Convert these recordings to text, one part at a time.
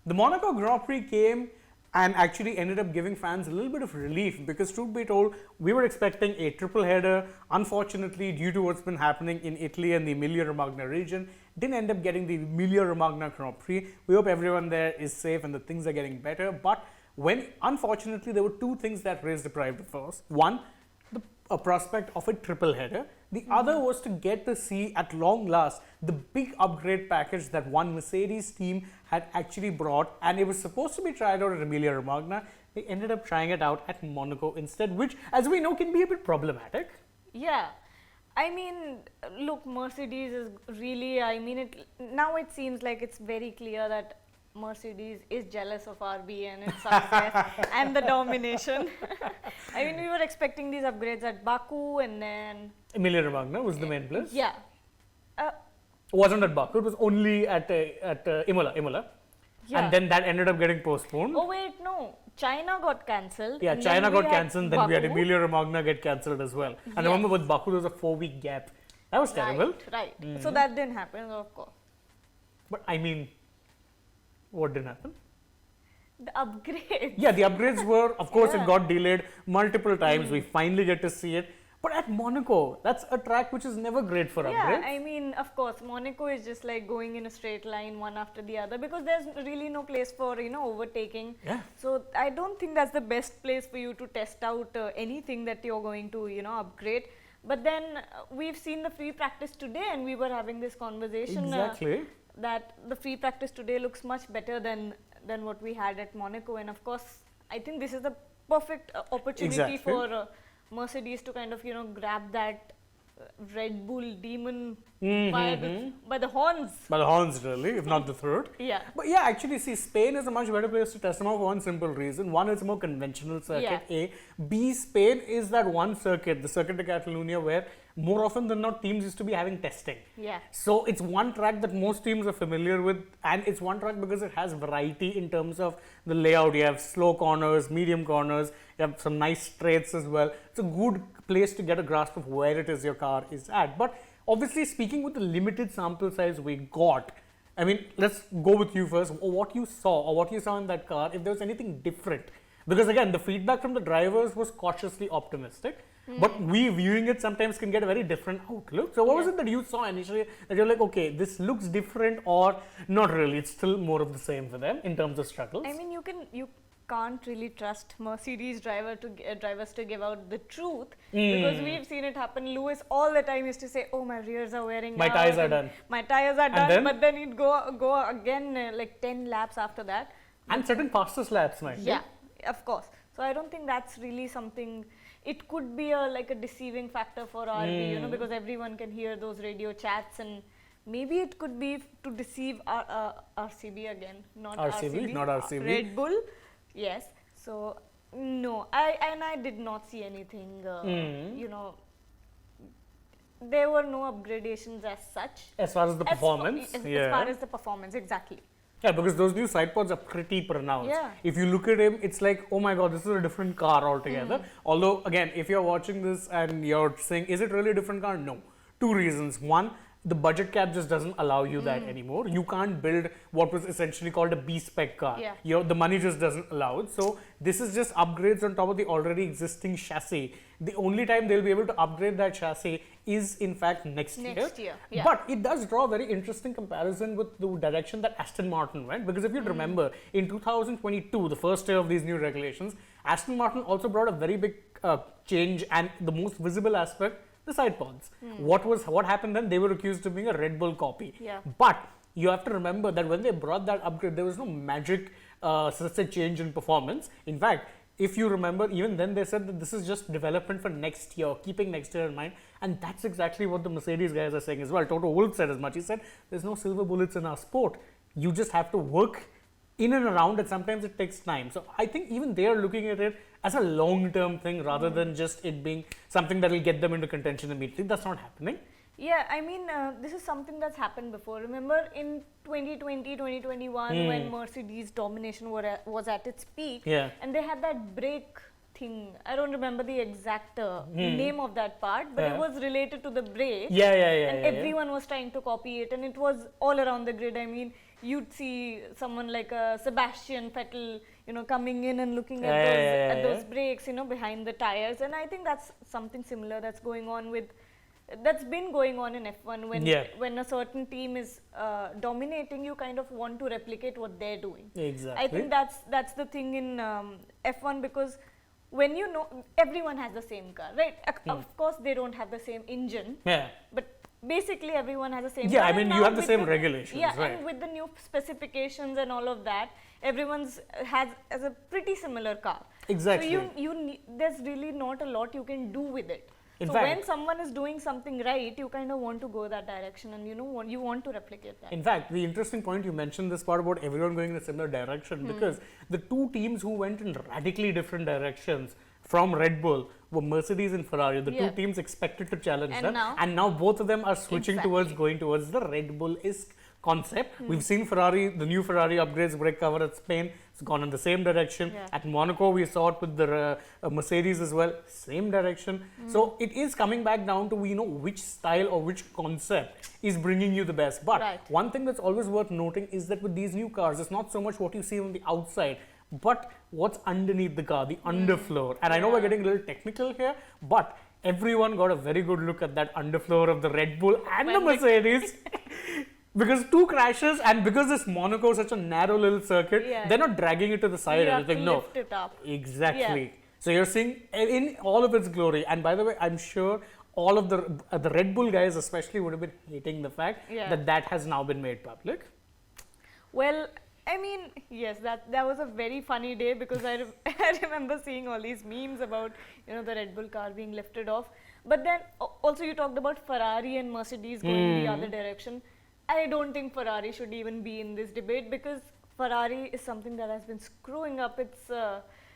The Monaco Grand Prix came and actually ended up giving fans a little bit of relief because, truth be told, we were expecting a triple header. Unfortunately, due to what's been happening in Italy and the Emilia-Romagna region, didn't end up getting the Emilia-Romagna Grand Prix. We hope everyone there is safe and the things are getting better. But unfortunately, there were two things that raised the pride of us. One, a prospect of a triple header. The other was to get to see at long last the big upgrade package that one Mercedes team had actually brought, and it was supposed to be tried out at Emilia Romagna. They ended up trying it out at Monaco instead, which, as we know, can be a bit problematic. Yeah. I mean, look, Mercedes is really, now it seems like it's very clear that Mercedes is jealous of RB and its success and the domination. I mean, we were expecting these upgrades at Baku and then... Emilia Romagna was the main place. Yeah. It wasn't at Baku, it was only at Imola. Yeah. And then that ended up getting postponed. Oh wait, no. China got cancelled. Yeah, China got cancelled, then we had Baku. Emilia Romagna get cancelled as well. And remember with Baku there was a 4-week gap. That was terrible. Right. So that didn't happen, of course. But I mean, what didn't happen? The upgrades. Yeah, the upgrades were, of course, it got delayed multiple times. We finally get to see it. But at Monaco, that's a track which is never great for upgrades. Yeah, I mean, of course, Monaco is just like going in a straight line one after the other because there's really no place for, overtaking. Yeah. So I don't think that's the best place for you to test out anything that you're going to, upgrade. But then we've seen the free practice today and we were having this conversation. Exactly. That the free practice today looks much better than what we had at Monaco. And of course, I think this is the perfect opportunity for Mercedes to kind of, grab that Red Bull demon by the horns. By the horns, really, if not the throat. Yeah. But yeah, actually, see, Spain is a much better place to test them out for one simple reason. One, it's a more conventional circuit, A. B, Spain is that one circuit, the Circuit de Catalunya, where more often than not, teams used to be having testing. Yeah. So it's one track that most teams are familiar with, and it's one track because it has variety in terms of the layout. You have slow corners, medium corners, you have some nice straights as well. It's a good place to get a grasp of where it is your car is at. But obviously, speaking with the limited sample size we got, I mean, let's go with you first. What you saw or what you saw in that car, if there was anything different. Because again, the feedback from the drivers was cautiously optimistic. But we viewing it sometimes can get a very different outlook. So what was it that you saw initially that you're like, okay, this looks different or not really? It's still more of the same for them in terms of struggles. I mean, you can't really trust Mercedes drivers to give out the truth because we've seen it happen. Lewis all the time used to say, "Oh, my rears are wearing out. My tires are done. My tires are done." But then he'd go again like 10 laps after that. And certain fastest laps, might Yeah, of course. So I don't think that's really something. It could be like a deceiving factor for RB, because everyone can hear those radio chats, and maybe it could be to deceive RCB again, not RCB. Red Bull, yes. So no, I did not see anything. There were no upgradations as such. As far as the performance, as far as the performance, exactly. Yeah, because those new side pods are pretty pronounced. Yeah. If you look at him, it's like, oh my god, this is a different car altogether. Although, again, if you're watching this and you're saying, is it really a different car? No. Two reasons. One, the budget cap just doesn't allow you that anymore. You can't build what was essentially called a B-spec car. Yeah. The money just doesn't allow it. So, this is just upgrades on top of the already existing chassis. The only time they'll be able to upgrade that chassis is in fact next year. Yeah. But it does draw a very interesting comparison with the direction that Aston Martin went, because if you remember, in 2022, the first year of these new regulations, Aston Martin also brought a very big change, and the most visible aspect, the side pods. What happened then? They were accused of being a Red Bull copy. Yeah. But you have to remember that when they brought that upgrade, there was no magic such a change in performance. In fact, if you remember, even then they said that this is just development for next year, keeping next year in mind. And that's exactly what the Mercedes guys are saying as well. Toto Wolff said as much. He said, there's no silver bullets in our sport. You just have to work in and around it. Sometimes it takes time. So I think even they are looking at it as a long-term thing rather than just it being something that will get them into contention immediately. That's not happening. Yeah, I mean, this is something that's happened before. Remember in 2020, 2021, when Mercedes domination was at its peak, and they had that brake thing. I don't remember the exact name of that part, but it was related to the brake. And everyone was trying to copy it, and it was all around the grid. I mean, you'd see someone like Sebastian Vettel, coming in and looking at Yeah, those brakes, behind the tires. And I think that's something similar that's been going on in F1 when a certain team is dominating, you kind of want to replicate what they're doing. Exactly. I think that's the thing in F1, because when everyone has the same car, right? Of course, they don't have the same engine. Yeah. But basically, everyone has the same. Yeah, car. I mean, you have the same regulations, yeah, right? and with the new specifications and all of that, everyone's has a pretty similar car. Exactly. So there's really not a lot you can do with it. In so fact, when someone is doing something right, you kind of want to go that direction, and you want to replicate that. In fact, the interesting point you mentioned this part about everyone going in a similar direction, because the two teams who went in radically different directions from Red Bull were Mercedes and Ferrari. The two teams expected to challenge them, and now both of them are switching towards going towards the Red Bull-esque concept. We've seen the new Ferrari upgrades, brake cover at Spain. It's gone in the same direction. At Monaco, we saw it with the Mercedes as well, same direction. So it is coming back down to which style or which concept is bringing you the best. But one thing that's always worth noting is that with these new cars, it's not so much what you see on the outside, but what's underneath the car, the underfloor. And I know we're getting a little technical here, but everyone got a very good look at that underfloor of the Red Bull and the Mercedes. Because two crashes, and because this Monaco is such a narrow little circuit, they're not dragging it to the side. You have to lift it up. Exactly. Yeah. So you're seeing in all of its glory. And by the way, I'm sure all of the Red Bull guys especially would have been hating the fact that has now been made public. Well, I mean, yes, that was a very funny day, because I remember seeing all these memes about the Red Bull car being lifted off. But then also you talked about Ferrari and Mercedes going the other direction. I don't think Ferrari should even be in this debate, because Ferrari is something that has been screwing up its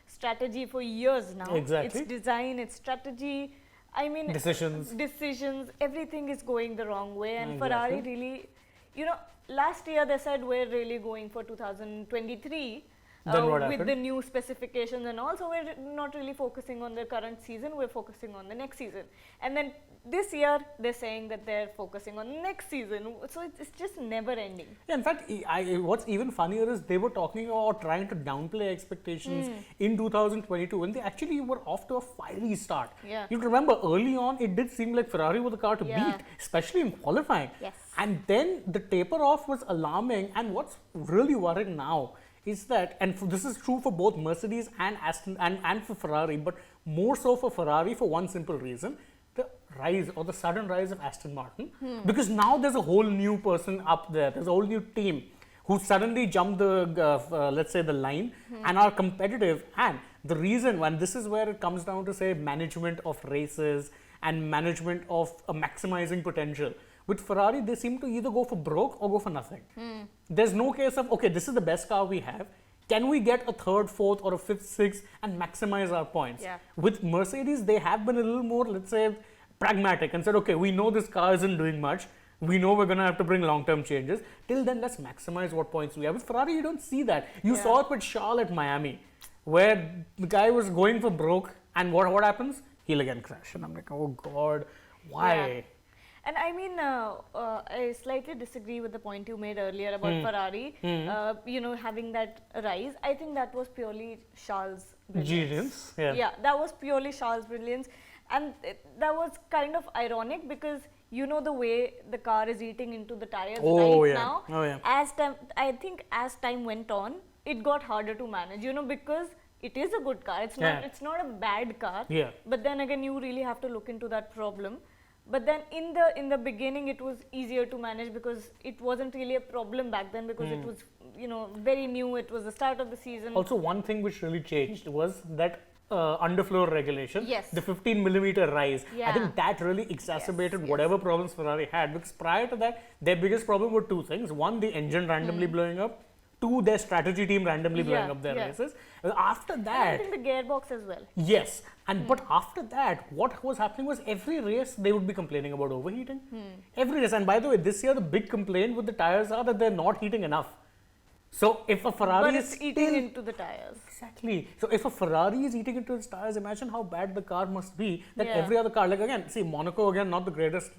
strategy for years now. Exactly. Its design, its strategy, I mean, decisions, everything is going the wrong way. And Ferrari really, last year they said we're really going for 2023 with the new specifications and all. So we're not really focusing on the current season, we're focusing on the next season. And then this year they're saying that they're focusing on next season. So it's just never ending. Yeah, in fact, what's even funnier is they were talking about trying to downplay expectations in 2022 when they actually were off to a fiery start. Yeah. You remember early on, it did seem like Ferrari was the car to beat, especially in qualifying. Yes. And then the taper off was alarming. And what's really worrying now is that, and this is true for both Mercedes and Aston and for Ferrari, but more so for Ferrari for one simple reason: the rise or the sudden rise of Aston Martin. Because now there's a whole new person up there. There's a whole new team who suddenly jumped the let's say the line and are competitive. And the reason, and this is where it comes down to say management of races and management of maximizing potential. With Ferrari, they seem to either go for broke or go for nothing. There's no case of, okay, this is the best car we have. Can we get a third, fourth, or a fifth, sixth and maximize our points? Yeah. With Mercedes, they have been a little more, let's say, pragmatic and said, okay, we know this car isn't doing much. We know we're going to have to bring long-term changes. Till then, let's maximize what points we have. With Ferrari, you don't see that. You saw it with Charles at Miami, where the guy was going for broke, and what happens? He'll again crash. And I'm like, oh God, why? Yeah. And I mean, I slightly disagree with the point you made earlier about Ferrari, having that rise. I think that was purely Charles' brilliance. Genius. Yeah, that was purely Charles' brilliance. And that was kind of ironic, because the way the car is eating into the tires now. Oh, yeah. I think as time went on, it got harder to manage, because it is a good car. It's not a bad car. Yeah. But then again, you really have to look into that problem. But then in the beginning, it was easier to manage, because it wasn't really a problem back then, because it was very new. It was the start of the season. Also, one thing which really changed was that underfloor regulation, Yes. the 15mm rise. I Yeah. think that really exacerbated whatever problems Ferrari had, because prior to that, their biggest problem were two things. One, the engine randomly blowing up. Two, their strategy team randomly blowing up their races. After And I that, think the gearbox as well. yes, and but after that, what was happening was every race they would be complaining about overheating. Every race, and by the way, this year the big complaint with the tires are that they're not heating enough. So if a Ferrari But is it's eating into the tires. exactly, so if a Ferrari is eating into its tires, imagine how bad the car must be. That Yeah. every other car, like again, see Monaco again, not the greatest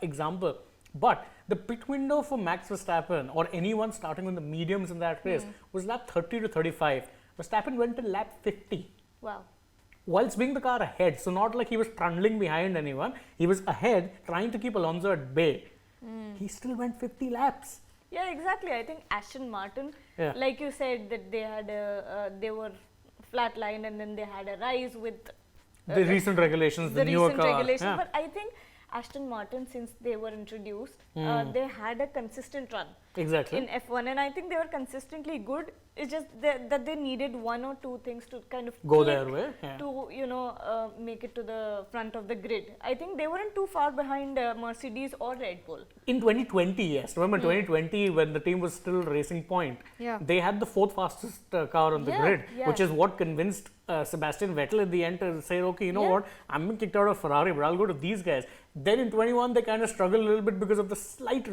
example, but the pit window for Max Verstappen or anyone starting on the mediums in that race was lap 30 to 35. Verstappen went to lap 50. Wow. Whilst being the car ahead. So not like he was trundling behind anyone. He was ahead trying to keep Alonso at bay. He still went 50 laps. Yeah, exactly. I think Aston Martin, Yeah. like you said, that they had they were flatlined and then they had a rise with The recent regulations, the newer recent car. regulations. Yeah. But I think Aston Martin, since they were introduced, they had a consistent run Exactly. in F1, and I think they were consistently good. It's just that they needed one or two things to kind of Go click their way. Yeah. to make it to the front of the grid. I think they weren't too far behind Mercedes or Red Bull. In 2020, yes. Remember 2020 when the team was still Racing Point? Yeah. They had the fourth fastest car on the Yeah, grid, yeah. which is what convinced Sebastian Vettel at the end to say, okay, you know Yeah. what, I'm being kicked out of Ferrari, but I'll go to these guys. Then in 21, they kind of struggled a little bit because of the slight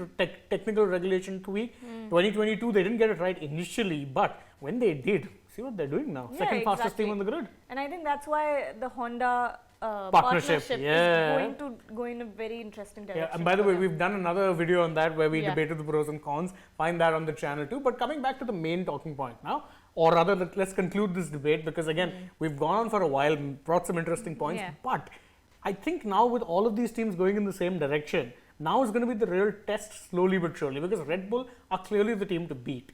technical regulation tweak. 2022, they didn't get it right initially, but when they did, see what they're doing now. Yeah, Second fastest exactly. team on the grid. And I think that's why the Honda Partnership, partnership yeah. is going to go in a very interesting direction. Yeah, and by the for way, them. we've done another video on that where we Yeah. debated the pros and cons. Find that on the channel too. But coming back to the main talking point now, or rather, let's conclude this debate because again, we've gone on for a while, brought some interesting points. Yeah. But I think now with all of these teams going in the same direction, now is going to be the real test slowly but surely because Red Bull are clearly the team to beat.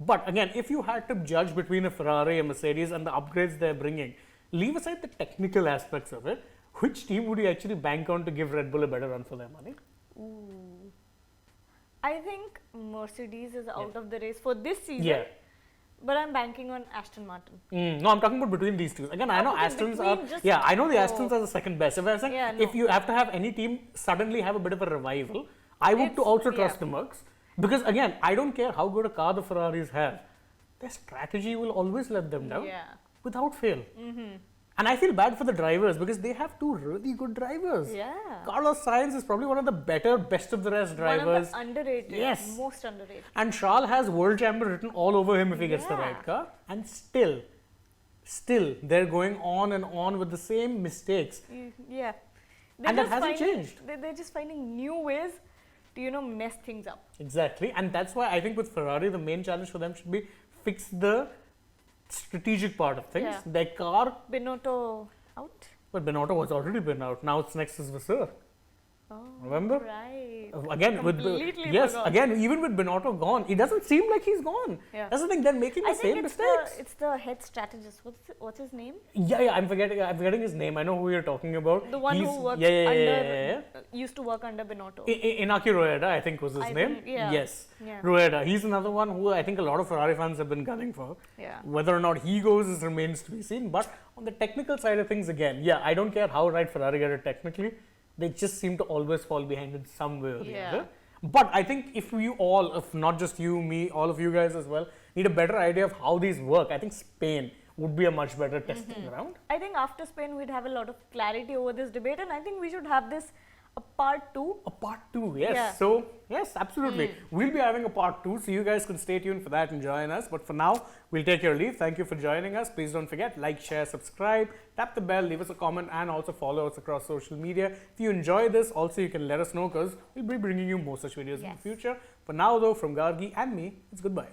But again, if you had to judge between a Ferrari and Mercedes and the upgrades they're bringing, leave aside the technical aspects of it, which team would you actually bank on to give Red Bull a better run for their money? Ooh. I think Mercedes is out of the race for this season. Yeah. But I'm banking on Aston Martin. No, I'm talking about between these two. Again, I know Okay, Astons between are. just- Yeah, I know the oh. Astons are the second best. If I was saying, Yeah, if no. you have to have any team suddenly have a bit of a revival, I would to It's- also yeah. trust the Mercs because again, I don't care how good a car the Ferraris have, their strategy will always let them down Yeah. without fail. And I feel bad for the drivers because they have two really good drivers. Yeah. Carlos Sainz is probably one of the better, best of the rest drivers. One of the underrated. Yes. Most underrated. And Charles has world champion written all over him if he gets the Yeah. right car. And still, they're going on and on with the same mistakes. Yeah. And that hasn't changed. They're just finding new ways to, mess things up. Exactly. And that's why I think with Ferrari, the main challenge for them should be fix the strategic part of things. Yeah. Their car, Binotto out? but Binotto has already been out. Now it's next is Vasseur. Oh, Remember? Right. Again, Completely yes, forgot. again, even with Binotto gone, it doesn't seem like he's gone. Yeah. That's the thing, they're making the I same think it's mistakes. it's the head strategist. What's his name? Yeah, I'm forgetting his name. I know who you're talking about. The one He's- who worked yeah. used to work under Binotto. Inaki Rueda, I think was his I name. think, yeah. Yes, Yeah. Rueda. He's another one who I think a lot of Ferrari fans have been gunning for. Yeah. Whether or not he goes is remains to be seen. But on the technical side of things, again, yeah, I don't care how right Ferrari get it technically. They just seem to always fall behind in some way or the Yeah. other. But I think if you all, if not just you, me, all of you guys as well, need a better idea of how these work, I think Spain would be a much better testing ground. I think after Spain, we'd have a lot of clarity over this debate, and I think we should have this a part 2. A part 2, yes. Yeah. So, yes, absolutely. We'll be having a part 2, so you guys can stay tuned for that and join us. But for now, we'll take your leave. Thank you for joining us. Please don't forget, like, share, subscribe, tap the bell, leave us a comment, and also follow us across social media. If you enjoy this, also you can let us know because we'll be bringing you more such videos in the Yes. future. For now, though, from Gargi and me, it's goodbye.